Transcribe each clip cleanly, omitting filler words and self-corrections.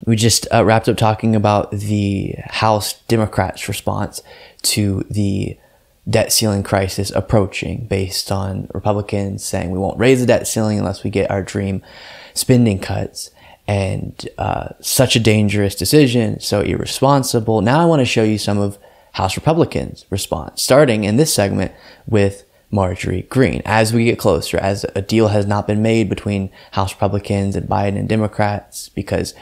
We just wrapped up talking about the House Democrats' response to the debt ceiling crisis approaching, based on Republicans saying we won't raise the debt ceiling unless we get our dream spending cuts. And such a dangerous decision, so irresponsible. Now I want to show you some of House Republicans' response, starting in this segment with Marjorie Greene. As we get closer, as a deal has not been made between House Republicans and Biden and Democrats, because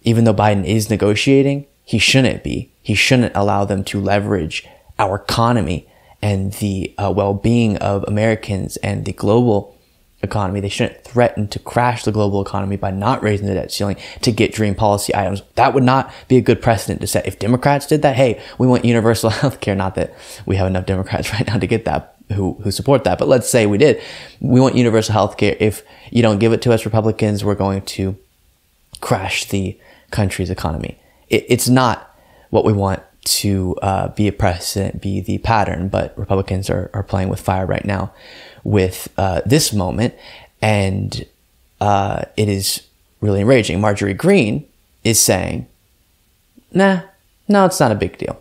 even though Biden is negotiating, he shouldn't be. He shouldn't allow them to leverage our economy and the well-being of Americans and the global economy. They shouldn't threaten to crash the global economy by not raising the debt ceiling to get dream policy items. That would not be a good precedent to set. If Democrats did that, hey, we want universal health care. Not that we have enough Democrats right now to get that, who support that. But let's say we did. We want universal health care. If you don't give it to us, Republicans, we're going to crash the country's economy. It's not what we want to be a precedent, be the pattern, but Republicans are playing with fire right now with this moment, and it is really enraging. Marjorie Greene is saying, no, it's not a big deal.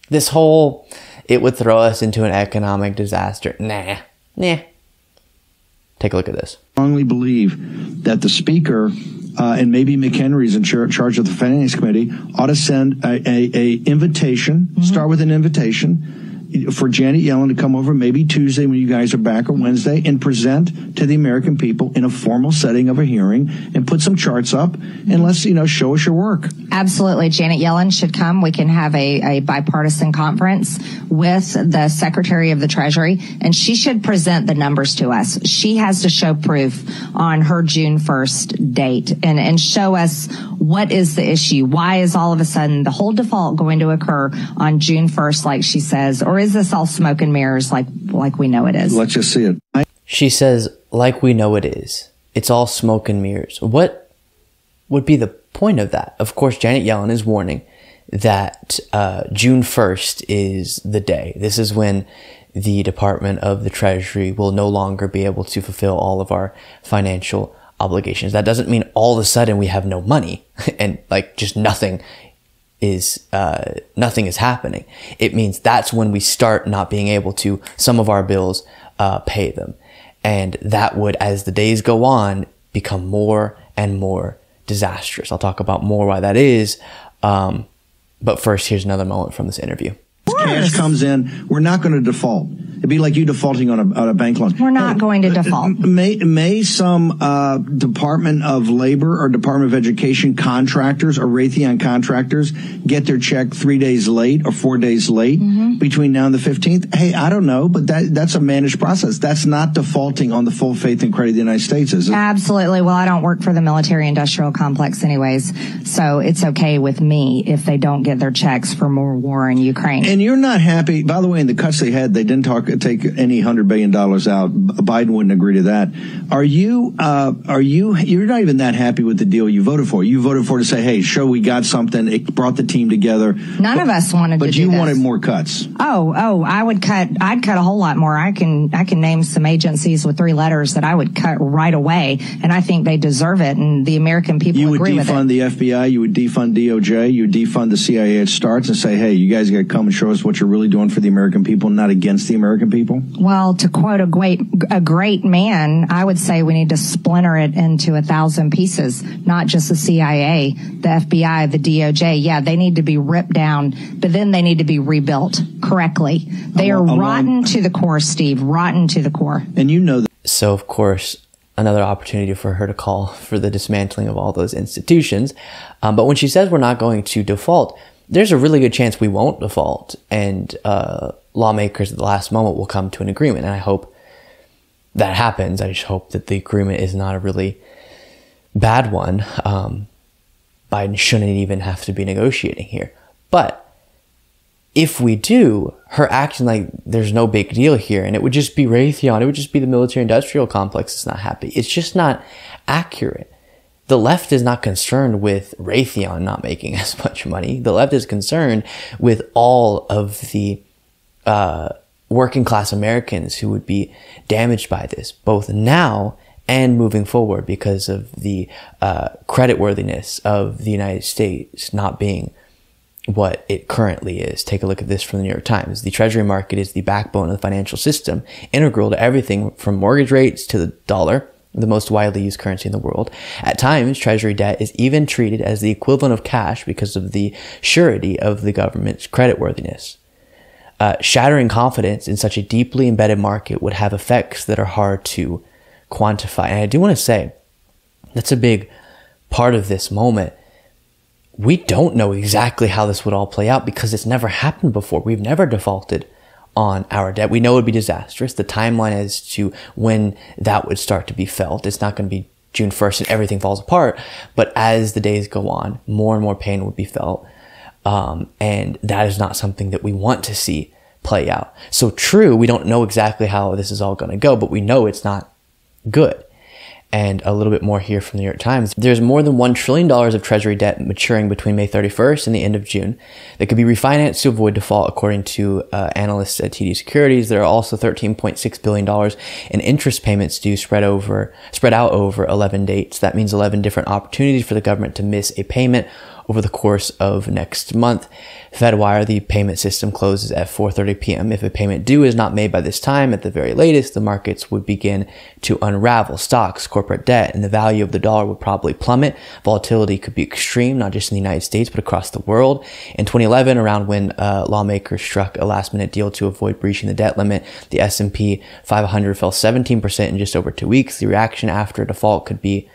This whole, it would throw us into an economic disaster. Nah. Take a look at this. I strongly believe that the Speaker and maybe McHenry's in charge of the Finance Committee ought to send a invitation, start with an invitation for Janet Yellen to come over maybe Tuesday when you guys are back, or Wednesday, and present to the American people in a formal setting of a hearing and put some charts up and let's, show us your work. Absolutely. Janet Yellen should come. We can have a bipartisan conference with the Secretary of the Treasury, and she should present the numbers to us. She has to show proof on her June 1st date and show us what is the issue. Why is all of a sudden the whole default going to occur on June 1st, like she says, or is this all smoke and mirrors like we know it is? Let's just see it. She says, like we know it is. It's all smoke and mirrors. What would be the point of that? Of course, Janet Yellen is warning that June 1st is the day. This is when the Department of the Treasury will no longer be able to fulfill all of our financial obligations. That doesn't mean all of a sudden we have no money and just nothing is happening. It means that's when we start not being able to, some of our bills, pay them. And that would, as the days go on, become more and more disastrous. I'll talk about more why that is. But first, here's another moment from this interview. Cash comes in, we're not going to default. It'd be like you defaulting on a bank loan. We're not going to default. May some Department of Labor or Department of Education contractors or Raytheon contractors get their check 3 days late or 4 days late between now and the 15th? Hey, I don't know, but that's a managed process. That's not defaulting on the full faith and credit of the United States, is it? Absolutely. Well, I don't work for the military-industrial complex anyways, so it's okay with me if they don't get their checks for more war in Ukraine. And you're not happy. By the way, in the cuts they had, they didn't take any $100 billion out. Biden wouldn't agree to that. You're not even that happy with the deal you voted for. You voted for to say, hey, sure, we got something. It brought the team together. None of us wanted to do this. But you wanted more cuts. I'd cut a whole lot more. I can name some agencies with 3 letters that I would cut right away, and I think they deserve it, and the American people agree with it. You would defund the FBI, you would defund DOJ, you would defund the CIA at starts and say, hey, you guys got to come and show us what you're really doing for the American people, not against the American people? Well, to quote a great man, I would say we need to splinter it into 1,000 pieces, not just the CIA, the FBI, the DOJ. Yeah, they need to be ripped down, but then they need to be rebuilt correctly. They are rotten to the core, Steve, rotten to the core. And you know that. So, of course, another opportunity for her to call for the dismantling of all those institutions. But when she says we're not going to default, there's a really good chance we won't default, and lawmakers at the last moment will come to an agreement. And I hope that happens. I just hope that the agreement is not a really bad one. Biden shouldn't even have to be negotiating here. But if we do, her acting like there's no big deal here, and it would just be Raytheon, it would just be the military-industrial complex that's not happy. It's just not accurate. The left is not concerned with Raytheon not making as much money. The left is concerned with all of the working class Americans who would be damaged by this, both now and moving forward because of the creditworthiness of the United States not being what it currently is. Take a look at this from the New York Times. The Treasury market is the backbone of the financial system, integral to everything from mortgage rates to the dollar, the most widely used currency in the world. At times, Treasury debt is even treated as the equivalent of cash because of the surety of the government's creditworthiness. Shattering confidence in such a deeply embedded market would have effects that are hard to quantify. And I do want to say, that's a big part of this moment. We don't know exactly how this would all play out because it's never happened before. We've never defaulted on our debt. We know it would be disastrous. The timeline as to when that would start to be felt, it's not going to be June 1st and everything falls apart. But as the days go on, more and more pain would be felt. And that is not something that we want to see play out. So true, we don't know exactly how this is all going to go, but we know it's not good. And a little bit more here from the New York Times. There's more than $1 trillion of Treasury debt maturing between May 31st and the end of June that could be refinanced to avoid default, according to analysts at TD Securities. There are also $13.6 billion in interest payments due spread out over 11 dates. That means 11 different opportunities for the government to miss a payment over the course of next month. FedWire, the payment system, closes at 4:30 p.m. If a payment due is not made by this time, at the very latest, the markets would begin to unravel. Stocks, corporate debt, and the value of the dollar would probably plummet. Volatility could be extreme, not just in the United States, but across the world. In 2011, around when lawmakers struck a last-minute deal to avoid breaching the debt limit, the S&P 500 fell 17% in just over 2 weeks. The reaction after a default could be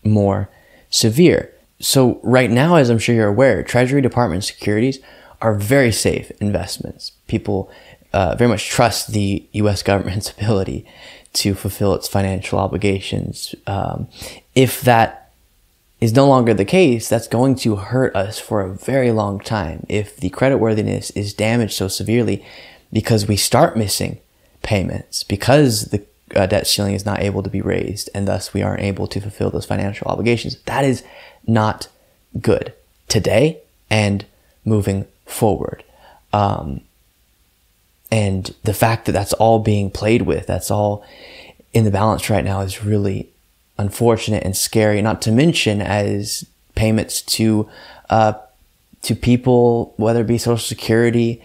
more severe. So right now, as I'm sure you're aware, Treasury Department securities are very safe investments. People very much trust the U.S. government's ability to fulfill its financial obligations. If that is no longer the case, that's going to hurt us for a very long time. If the creditworthiness is damaged so severely because we start missing payments, because the debt ceiling is not able to be raised, and thus we aren't able to fulfill those financial obligations, that is not good today and moving forward. And the fact that that's all being played with, that's all in the balance right now, is really unfortunate and scary. Not to mention as payments to people, whether it be Social Security,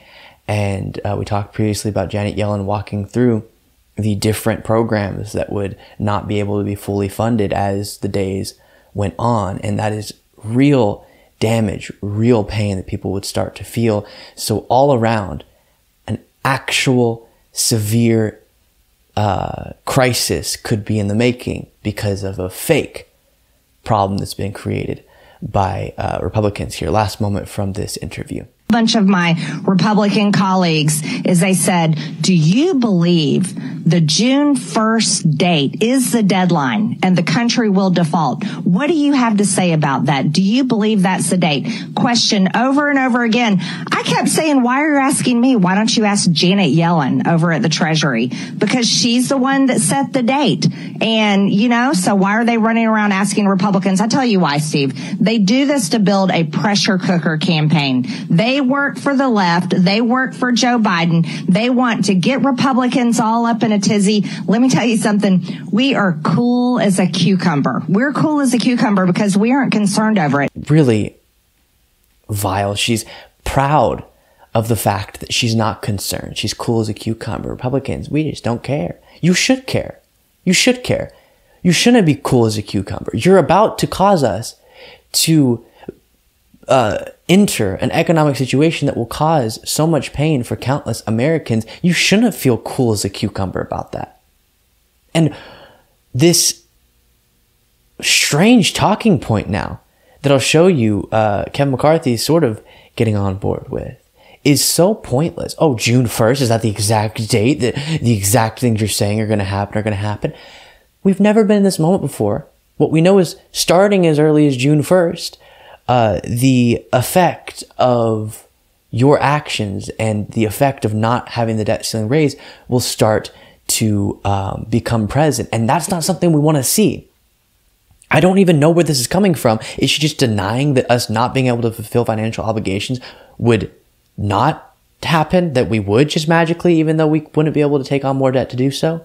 and we talked previously about Janet Yellen walking through the different programs that would not be able to be fully funded as the days went on. And that is real damage, real pain that people would start to feel. So all around, an actual severe crisis could be in the making because of a fake problem that's been created by Republicans here. Last moment from this interview. Bunch of my Republican colleagues is they said, do you believe the June 1st date is the deadline and the country will default? What do you have to say about that? Do you believe that's the date? Question over and over again. I kept saying, why are you asking me? Why don't you ask Janet Yellen over at the Treasury? Because she's the one that set the date. And, so why are they running around asking Republicans? I tell you why, Steve. They do this to build a pressure cooker campaign. They work for the left. They work for Joe Biden. They want to get Republicans all up in a tizzy. Let me tell you something. We are cool as a cucumber. We're cool as a cucumber because we aren't concerned over it. Really vile. She's proud of the fact that she's not concerned. She's cool as a cucumber. Republicans, we just don't care. You should care. You should care. You shouldn't be cool as a cucumber. You're about to cause us to enter an economic situation that will cause so much pain for countless Americans. You shouldn't feel cool as a cucumber about that. And this strange talking point now that I'll show you Kevin McCarthy is sort of getting on board with is so pointless. Oh, June 1st, is that the exact date that the exact things you're saying are going to happen? We've never been in this moment before. What we know is starting as early as June 1st, the effect of your actions and the effect of not having the debt ceiling raised will start to become present. And that's not something we want to see. I don't even know where this is coming from. Is she just denying that us not being able to fulfill financial obligations would not happen, that we would just magically, even though we wouldn't be able to take on more debt to do so?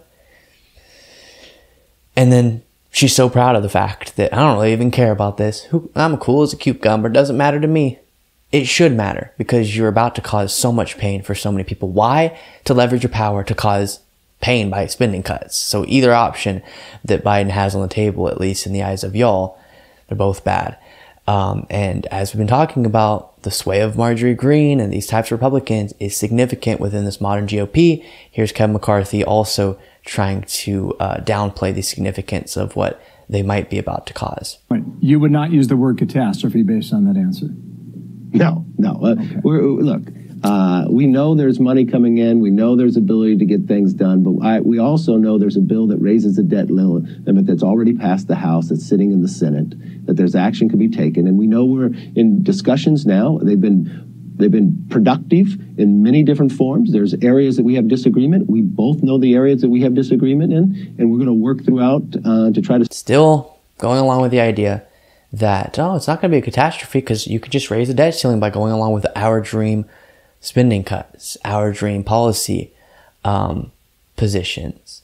And then she's so proud of the fact that I don't really even care about this. I'm cool as a cucumber. It doesn't matter to me. It should matter because you're about to cause so much pain for so many people. Why? To leverage your power to cause pain by spending cuts. So either option that Biden has on the table, at least in the eyes of y'all, they're both bad. And as we've been talking about, the sway of Marjorie Greene and these types of Republicans is significant within this modern GOP. Here's Kevin McCarthy also trying to downplay the significance of what they might be about to cause. Right. You would not use the word catastrophe based on that answer? No. Okay. Look, we know there's money coming in. We know there's ability to get things done. But we also know there's a bill that raises the debt limit that's already passed the House, that's sitting in the Senate, that there's action can be taken. And we know we're in discussions now. They've been productive in many different forms. There's areas that we have disagreement. We both know the areas that we have disagreement in, and we're going to work throughout to try to... Still going along with the idea that, it's not going to be a catastrophe because you could just raise the debt ceiling by going along with our dream spending cuts, our dream policy positions.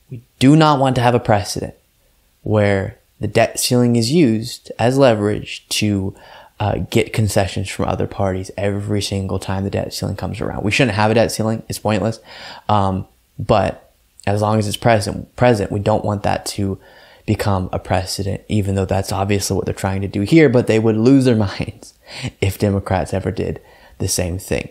We do not want to have a precedent where the debt ceiling is used as leverage to get concessions from other parties every single time the debt ceiling comes around. We shouldn't have a debt ceiling. It's pointless. But as long as it's present, we don't want that to become a precedent, even though that's obviously what they're trying to do here, but they would lose their minds if Democrats ever did the same thing.